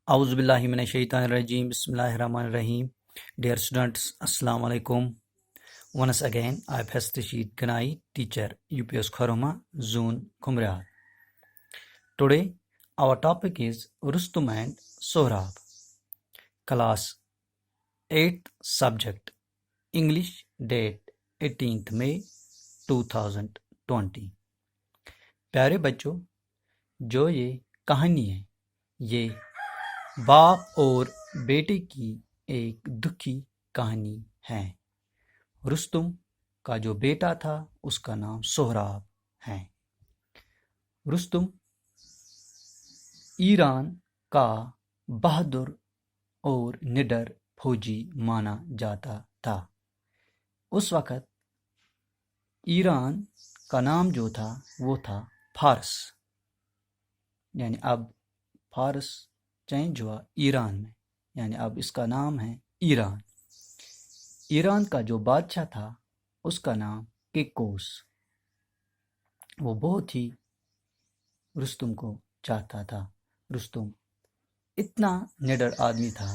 اعوذ باللہ من الشیطان الرجیم بسم اللہ الرحمن الرحیم. Dear students, Assalamu alaikum. Once again, I am Rashid Ganai, teacher, UPS Khoroma, Zone Kumriyal. Today, our topic is Rustum and Sohrab. Class 8th subject, English, date 18th May 2020. پیارے بچوں، جو یہ کہانی ہے یہ باپ اور بیٹے کی ایک دکھی کہانی ہے۔ رستم کا جو بیٹا تھا اس کا نام سہراب ہے۔ رستم ایران کا بہادر اور نڈر فوجی مانا جاتا تھا۔ اس وقت ایران کا نام جو تھا وہ تھا فارس، یعنی اب فارس چینج ہوا ایران میں، یعنی اب اس کا نام ہے ایران۔ ایران کا جو بادشاہ تھا اس کا نام کیکوس، وہ بہت ہی رستم کو چاہتا تھا۔ رستم اتنا نڈر آدمی تھا،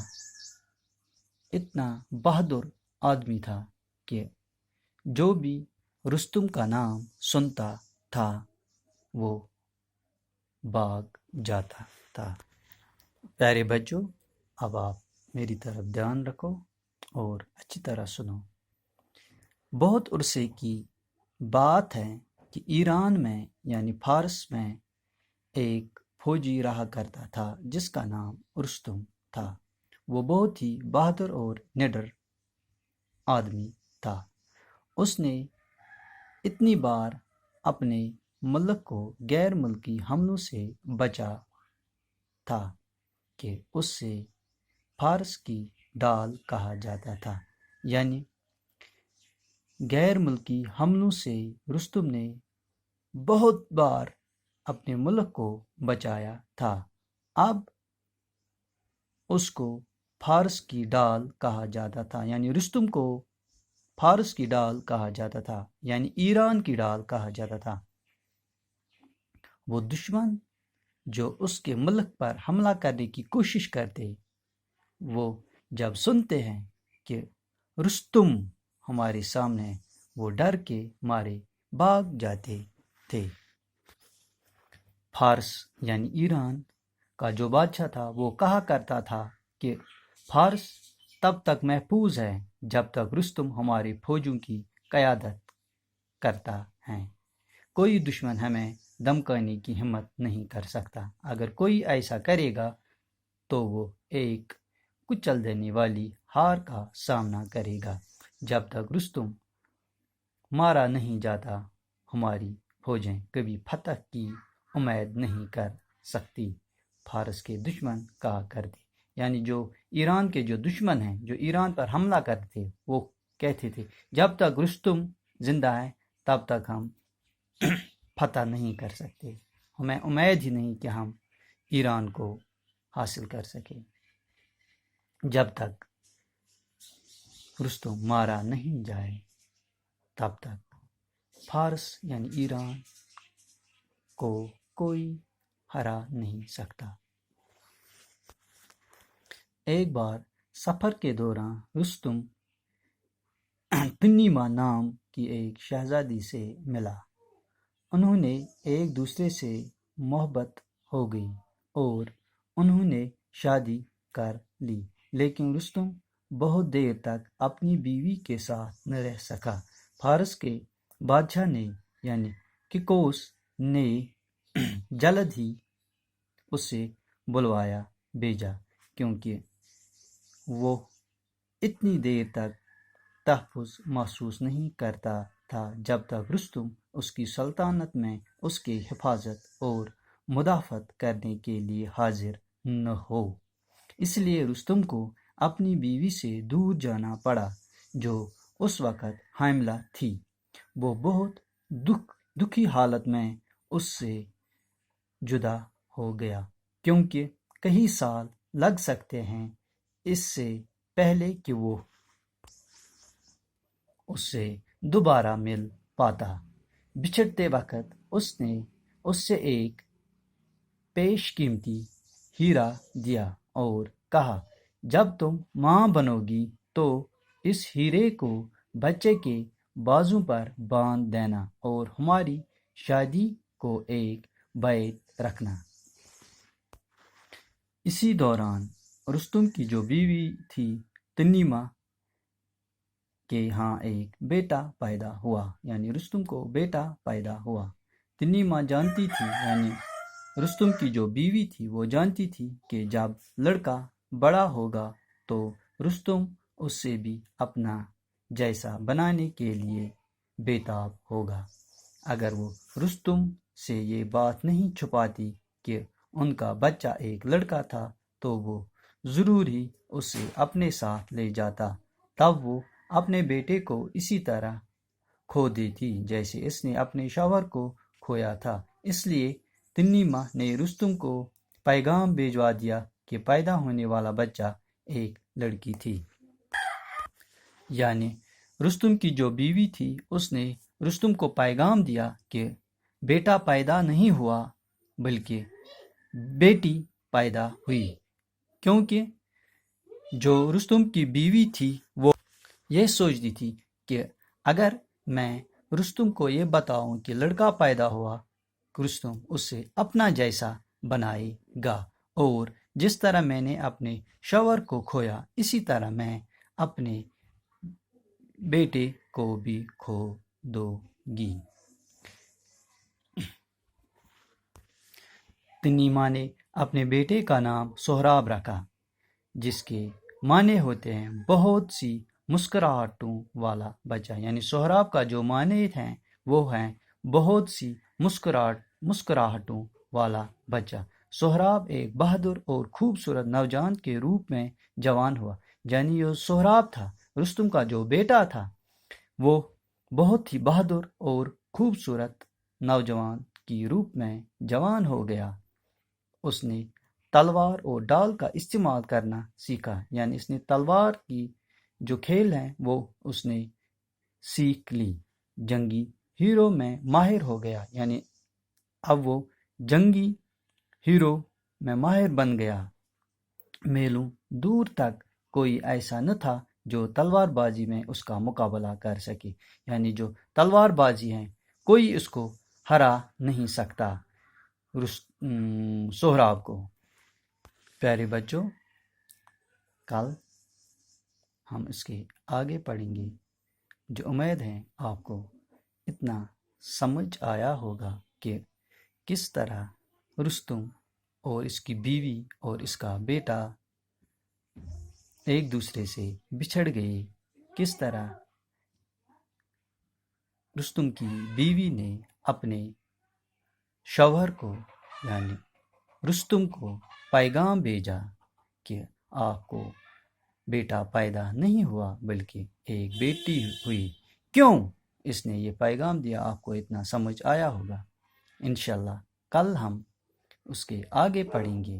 اتنا بہادر آدمی تھا کہ جو بھی رستم کا نام سنتا تھا وہ بھاگ جاتا تھا۔ پیارے بچوں، اب آپ میری طرف دھیان رکھو اور اچھی طرح سنو۔ بہت عرصے کی بات ہے کہ ایران میں یعنی فارس میں ایک فوجی رہا کرتا تھا جس کا نام رستم تھا۔ وہ بہت ہی بہادر اور نڈر آدمی تھا۔ اس نے اتنی بار اپنے ملک کو غیر ملکی حملوں سے بچا تھا کہ اس سے فارس کی ڈال کہا جاتا تھا، یعنی غیر ملکی حملوں سے رستم نے بہت بار اپنے ملک کو بچایا تھا۔ اب اس کو فارس کی ڈال کہا جاتا تھا، یعنی رستم کو فارس کی ڈال کہا جاتا تھا، یعنی ایران کی ڈال کہا جاتا تھا۔ وہ دشمن جو اس کے ملک پر حملہ کرنے کی کوشش کرتے، وہ جب سنتے ہیں کہ رستم ہمارے سامنے، وہ ڈر کے مارے بھاگ جاتے تھے۔ فارس یعنی ایران کا جو بادشاہ تھا وہ کہا کرتا تھا کہ فارس تب تک محفوظ ہے جب تک رستم ہماری فوجوں کی قیادت کرتا ہے۔ کوئی دشمن ہمیں دمکانے کی ہمت نہیں کر سکتا۔ اگر کوئی ایسا کرے گا تو وہ ایک کچل دینے والی ہار کا سامنا کرے گا۔ جب تک رستم مارا نہیں جاتا ہماری فوجیں کبھی فتح کی امید نہیں کر سکتی، فارس کے دشمن کہا کرتے، یعنی جو ایران کے جو دشمن ہیں جو ایران پر حملہ کرتے تھے وہ کہتے تھے جب تک رستم زندہ ہے تب تک ہم فتح نہیں کر سکتے، ہمیں امید ہی نہیں کہ ہم ایران کو حاصل کر سکیں جب تک رستم مارا نہیں جائے، تب تک فارس یعنی ایران کو کوئی ہرا نہیں سکتا۔ ایک بار سفر کے دوران رستم پنیما نام کی ایک شہزادی سے ملا۔ انہوں نے ایک دوسرے سے محبت ہو گئی اور انہوں نے شادی کر لی، لیکن رستم بہت دیر تک اپنی بیوی کے ساتھ نہ رہ سکا۔ فارس کے بادشاہ نے یعنی کیکوس نے جلد ہی اسے بلوایا بھیجا، کیونکہ وہ اتنی دیر تک تحفظ محسوس نہیں کرتا تھا جب تک رستم اس کی سلطنت میں اس کی حفاظت اور مدافعت کرنے کے لیے حاضر نہ ہو۔ اس لیے رستم کو اپنی بیوی سے دور جانا پڑا جو اس وقت حاملہ تھی۔ وہ بہت دکھی حالت میں اس سے جدا ہو گیا، کیونکہ کئی سال لگ سکتے ہیں اس سے پہلے کہ وہ اس سے دوبارہ مل پاتا۔ بچھڑتے وقت اس نے اس سے ایک پیش قیمتی ہیرا دیا اور کہا جب تم ماں بنو گی تو اس ہیرے کو بچے کے بازو پر باندھ دینا اور ہماری شادی کو ایک بیت رکھنا۔ اسی دوران رستم کی جو بیوی تھی تنیمہ کے ہاں ایک بیٹا پیدا ہوا، یعنی رستم کو بیٹا پیدا ہوا۔ تنیمہ جانتی تھی، یعنی رستم کی جو بیوی تھی وہ جانتی تھی کہ جب لڑکا بڑا ہوگا تو رستم اس سے بھی اپنا جیسا بنانے کے لیے بےتاب ہوگا۔ اگر وہ رستم سے یہ بات نہیں چھپاتی کہ ان کا بچہ ایک لڑکا تھا تو وہ ضرور ہی اسے اپنے ساتھ لے جاتا، تب وہ اپنے بیٹے کو اسی طرح کھو دیتی جیسے اس نے اپنے شوہر کو کھویا تھا۔ اس لیے تنیمہ نے رستم کو پیغام بھیجوا دیا کہ پیدا ہونے والا بچہ ایک لڑکی تھی۔ یعنی رستم کی جو بیوی تھی اس نے رستم کو پیغام دیا کہ بیٹا پیدا نہیں ہوا بلکہ بیٹی پیدا ہوئی، کیونکہ جو رستم کی بیوی تھی وہ یہ سوچتی تھی کہ اگر میں رستم کو یہ بتاؤں کہ لڑکا پیدا ہوا، رستم اسے اپنا جیسا بنائے گا اور جس طرح میں نے اپنے شوہر کو کھویا اسی طرح میں اپنے بیٹے کو بھی کھو دو گی۔ تنیمہ نے اپنے بیٹے کا نام سہراب رکھا، جس کے معنی ہوتے ہیں بہت سی مسکراہٹوں والا بچہ، یعنی سہراب کا جو معنی ہیں وہ ہیں بہت سی مسکراہٹوں والا بچہ۔ سہراب ایک بہادر اور خوبصورت نوجوان کے روپ میں جوان ہوا، یعنی یہ سہراب تھا، رستم کا جو بیٹا تھا وہ بہت ہی بہادر اور خوبصورت نوجوان کی روپ میں جوان ہو گیا۔ اس نے تلوار اور ڈال کا استعمال کرنا سیکھا، یعنی اس نے تلوار کی جو کھیل ہیں وہ اس نے سیکھ لی، جنگی ہیرو میں ماہر ہو گیا، یعنی اب وہ جنگی ہیرو میں ماہر بن گیا۔ میلوں دور تک کوئی ایسا نہ تھا جو تلوار بازی میں اس کا مقابلہ کر سکے، یعنی جو تلوار بازی ہیں کوئی اس کو ہرا نہیں سکتا سہراب کو۔ پیارے بچوں، کل ہم اس کے آگے پڑھیں گے، جو امید ہے آپ کو اتنا سمجھ آیا ہوگا کہ کس طرح رستم اور اس کی بیوی اور اس کا بیٹا ایک دوسرے سے بچھڑ گئے، کس طرح رستم کی بیوی نے اپنے شوہر کو یعنی رستم کو پیغام بھیجا کہ آپ کو بیٹا پیدا نہیں ہوا بلکہ ایک بیٹی ہوئی۔ کیوں اس نے یہ پیغام دیا آپ کو اتنا سمجھ آیا ہوگا۔ انشاءاللہ کل ہم اس کے آگے پڑھیں گے۔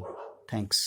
تھینکس۔